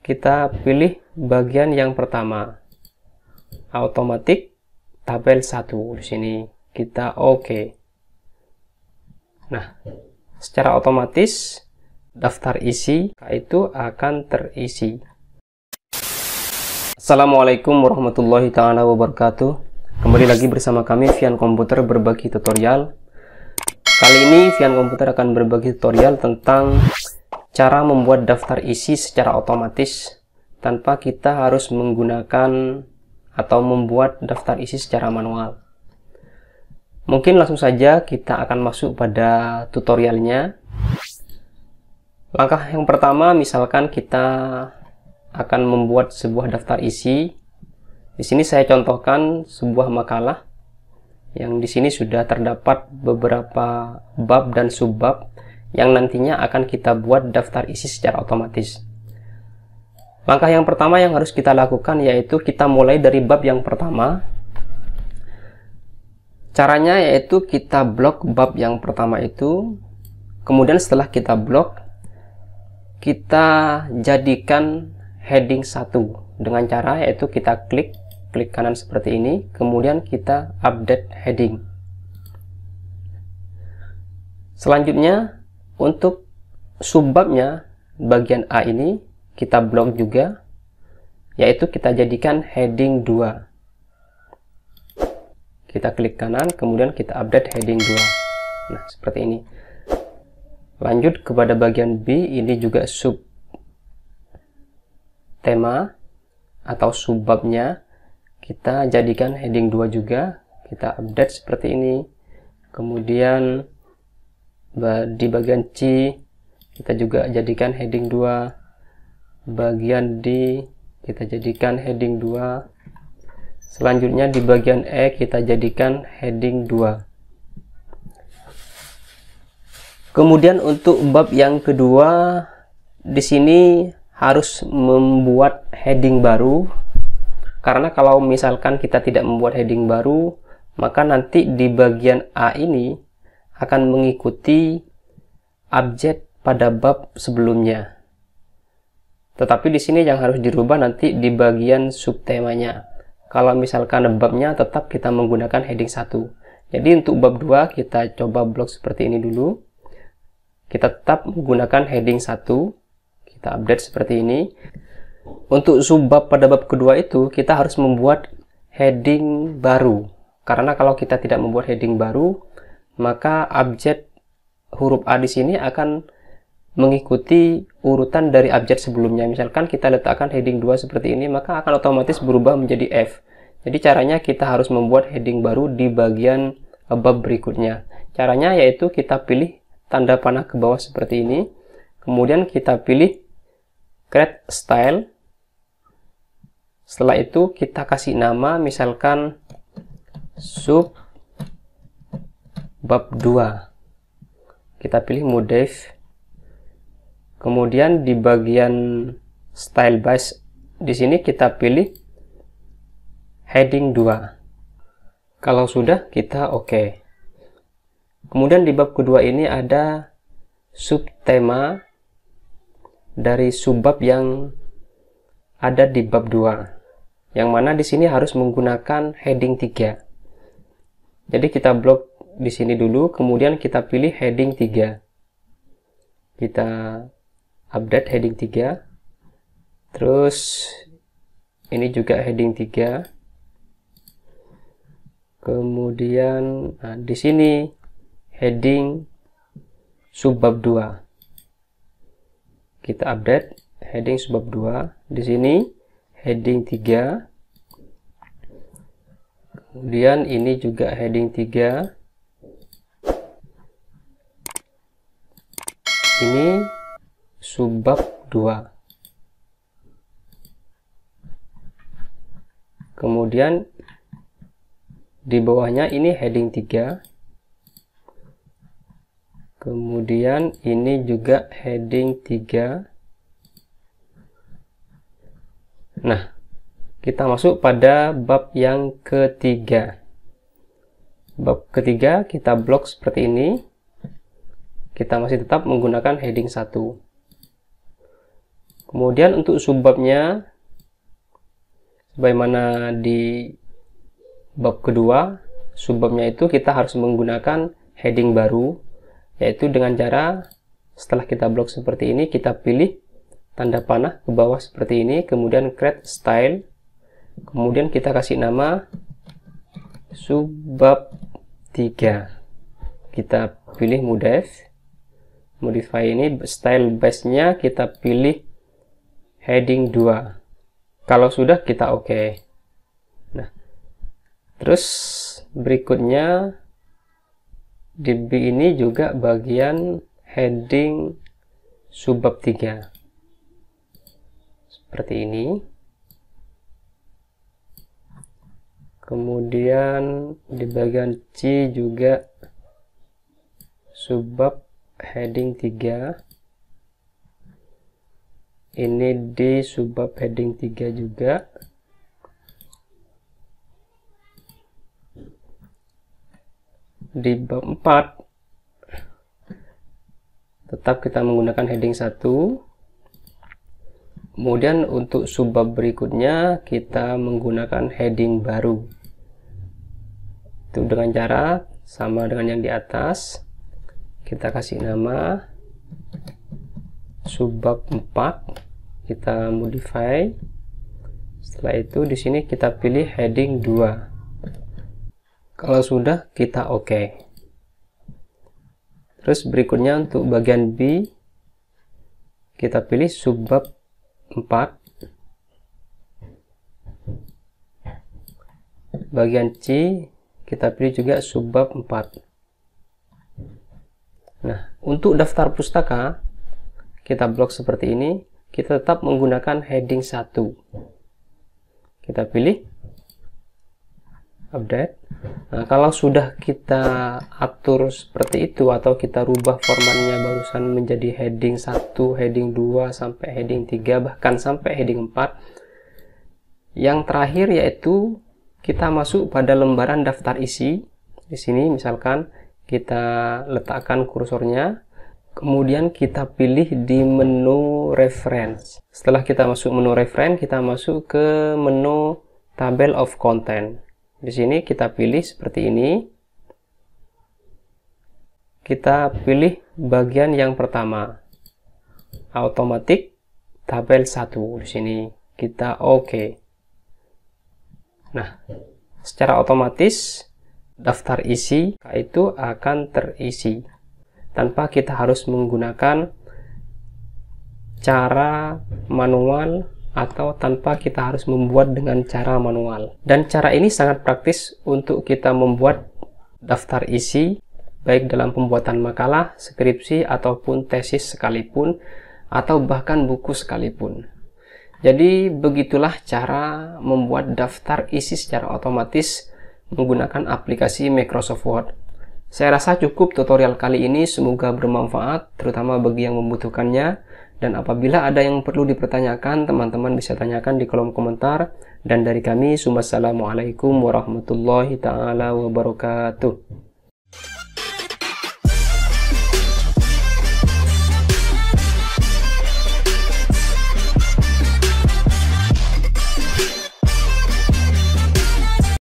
kita pilih bagian yang pertama, automatic tabel 1. Di sini kita oke. Nah, secara otomatis daftar isi itu akan terisi. Assalamualaikum warahmatullahi taala wabarakatuh. Kembali lagi bersama kami Vian Komputer berbagi tutorial. Kali ini Vian Komputer akan berbagi tutorial tentang cara membuat daftar isi secara otomatis tanpa kita harus menggunakan atau membuat daftar isi secara manual. Mungkin langsung saja kita akan masuk pada tutorialnya. Langkah yang pertama, misalkan kita akan membuat sebuah daftar isi. Di sini saya contohkan sebuah makalah yang di sini sudah terdapat beberapa bab dan subbab yang nantinya akan kita buat daftar isi secara otomatis. Langkah yang pertama yang harus kita lakukan yaitu kita mulai dari bab yang pertama. Caranya yaitu kita blok bab yang pertama itu, kemudian setelah kita blok, kita jadikan heading 1 dengan cara yaitu kita klik kanan seperti ini, kemudian kita update heading. Selanjutnya untuk subbabnya bagian A ini kita blok juga, yaitu kita jadikan heading 2. Kita klik kanan, kemudian kita update heading 2. Nah, seperti ini. Lanjut kepada bagian B, ini juga sub tema atau subbabnya. Kita jadikan heading 2 juga. Kita update seperti ini. Kemudian di bagian C, kita juga jadikan heading 2. Bagian D, kita jadikan heading 2. Selanjutnya di bagian E kita jadikan heading 2. Kemudian untuk bab yang kedua, di sini harus membuat heading baru. Karena kalau misalkan kita tidak membuat heading baru, maka nanti di bagian A ini akan mengikuti abjad pada bab sebelumnya. Tetapi di sini yang harus dirubah nanti di bagian subtemanya. Kalau misalkan babnya tetap kita menggunakan heading 1. Jadi untuk bab 2 kita coba blok seperti ini dulu. Kita tetap menggunakan heading 1. Kita update seperti ini. Untuk subbab pada bab kedua itu kita harus membuat heading baru. Karena kalau kita tidak membuat heading baru, maka abjad huruf A di sini akan mengikuti urutan dari abjad sebelumnya. Misalkan kita letakkan heading 2 seperti ini, maka akan otomatis berubah menjadi F. Jadi caranya kita harus membuat heading baru di bagian bab berikutnya. Caranya yaitu kita pilih tanda panah ke bawah seperti ini. Kemudian kita pilih create style. Setelah itu kita kasih nama, misalkan sub bab 2. Kita pilih modif. Kemudian di bagian style base di sini kita pilih heading 2. Kalau sudah kita oke. Kemudian di bab kedua ini ada subtema dari subbab yang ada di bab 2. Yang mana di sini harus menggunakan heading 3. Jadi kita blok di sini dulu, kemudian kita pilih heading 3. Kita update heading 3. Terus ini juga heading 3. Kemudian di sini heading subbab 2. Kita update heading subbab 2. Di sini heading 3. Kemudian ini juga heading 3. Ini subbab 2. Kemudian di bawahnya ini heading 3. Kemudian ini juga heading 3. Nah, kita masuk pada bab yang ketiga. Bab ketiga kita blok seperti ini. Kita masih tetap menggunakan heading 1. Kemudian untuk subbabnya, sebagaimana di bab kedua, subbabnya itu kita harus menggunakan heading baru, yaitu dengan cara setelah kita blok seperti ini, kita pilih tanda panah ke bawah seperti ini, kemudian create style, kemudian kita kasih nama subbab 3. Kita pilih modify ini, style base-nya kita pilih heading 2. Kalau sudah, kita oke. Nah, terus berikutnya di B ini juga bagian heading subbab 3 seperti ini. Kemudian di bagian C juga subbab heading 3. Ini di subbab heading 3 juga. Di bab 4 tetap kita menggunakan heading 1. Kemudian untuk subbab berikutnya kita menggunakan heading baru. Itu dengan cara sama dengan yang di atas. Kita kasih nama subbab 4. Kita modify. Setelah itu di sini kita pilih heading 2. Kalau sudah, kita oke. Terus berikutnya untuk bagian B, kita pilih subbab 4. Bagian C, kita pilih juga subbab 4. Nah, untuk daftar pustaka, kita blok seperti ini. Kita tetap menggunakan heading 1. Kita pilih update. Nah, kalau sudah kita atur seperti itu atau kita rubah formatnya barusan menjadi heading 1, heading 2 sampai heading 3, bahkan sampai heading 4, yang terakhir yaitu kita masuk pada lembaran daftar isi. Di sini misalkan kita letakkan kursornya, kemudian kita pilih di menu reference. Setelah kita masuk menu reference, kita masuk ke menu table of content. Di sini kita pilih seperti ini. Kita pilih bagian yang pertama, automatic tabel 1. Di sini kita oke. Nah, secara otomatis daftar isi itu akan terisi tanpa kita harus menggunakan cara manual atau tanpa kita harus membuat dengan cara manual. Dan cara ini sangat praktis untuk kita membuat daftar isi baik dalam pembuatan makalah, skripsi, ataupun tesis sekalipun, atau bahkan buku sekalipun. Jadi begitulah cara membuat daftar isi secara otomatis menggunakan aplikasi Microsoft Word. Saya rasa cukup tutorial kali ini, semoga bermanfaat terutama bagi yang membutuhkannya. Dan apabila ada yang perlu dipertanyakan, teman-teman bisa tanyakan di kolom komentar. Dan dari kami, wassalamualaikum warahmatullahi taala wabarakatuh.